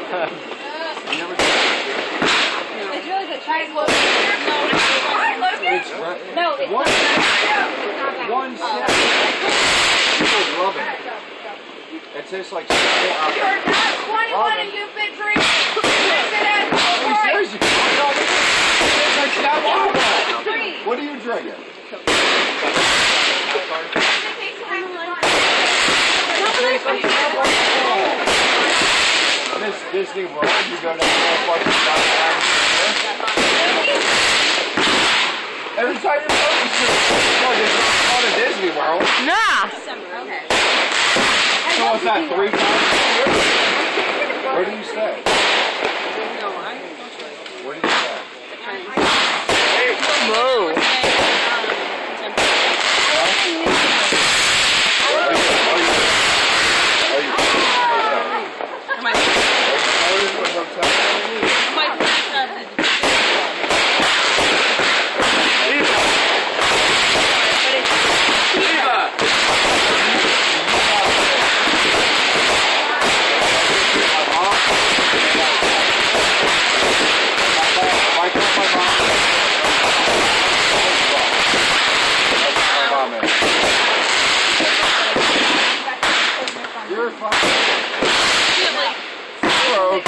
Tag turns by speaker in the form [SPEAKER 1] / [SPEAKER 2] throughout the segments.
[SPEAKER 1] It's really good. Try it close. No, it's
[SPEAKER 2] one step. People love it. It tastes like shit.
[SPEAKER 1] You're not 21 and you've been drinking.
[SPEAKER 2] What are you drinking? This Disney World, you go to the every time you're going to Disney World.
[SPEAKER 3] Nah.
[SPEAKER 1] Okay.
[SPEAKER 2] So what's that, 3 times a year? Where do you stay? Where do you stay?
[SPEAKER 3] Whoa.
[SPEAKER 2] You're fine. Hello.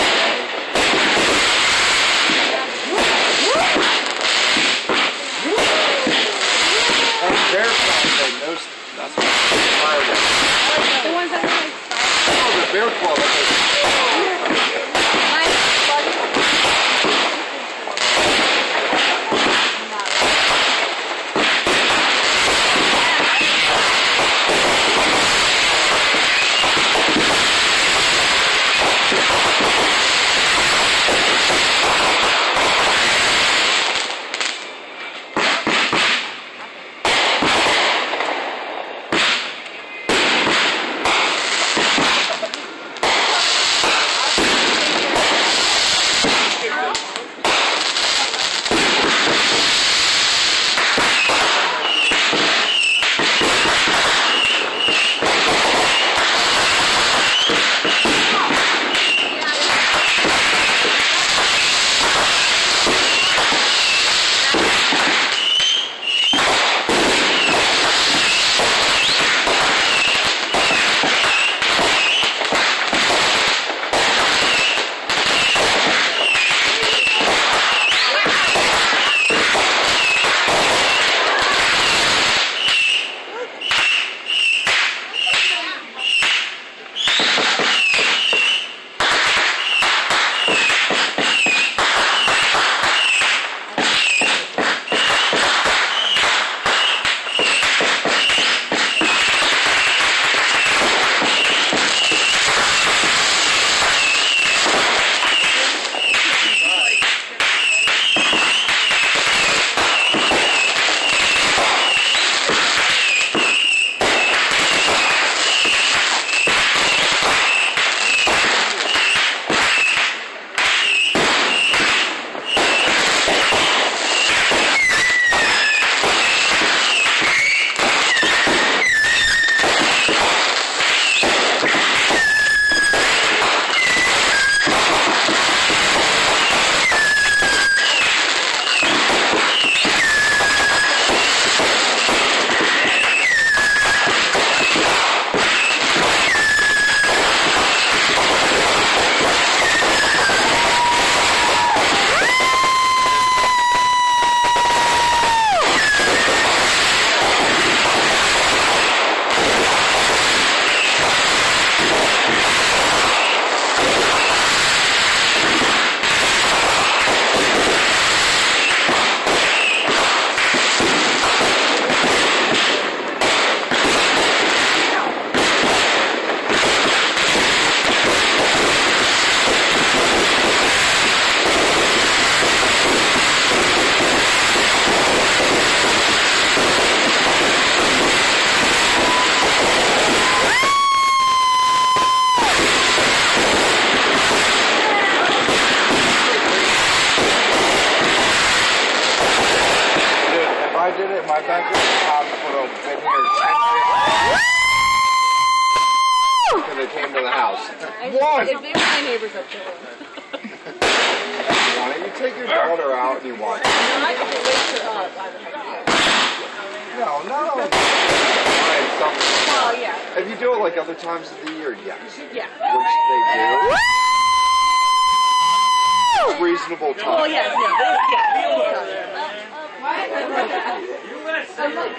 [SPEAKER 2] That's bear claw thing. That's what fire with.
[SPEAKER 1] The ones that are
[SPEAKER 2] Oh, the bear claw. Because they came to the house. One!
[SPEAKER 3] If they were my neighbors up there.
[SPEAKER 2] Why don't you take your daughter out and you watch it?
[SPEAKER 3] Not if it wakes her up, I would have to.
[SPEAKER 2] No, not all the time.
[SPEAKER 3] Well, yeah.
[SPEAKER 2] If you do it like other times of the year, yes.
[SPEAKER 3] Yeah.
[SPEAKER 2] Which they do. Reasonable time.
[SPEAKER 3] Well, yes, no. Yeah.
[SPEAKER 1] What?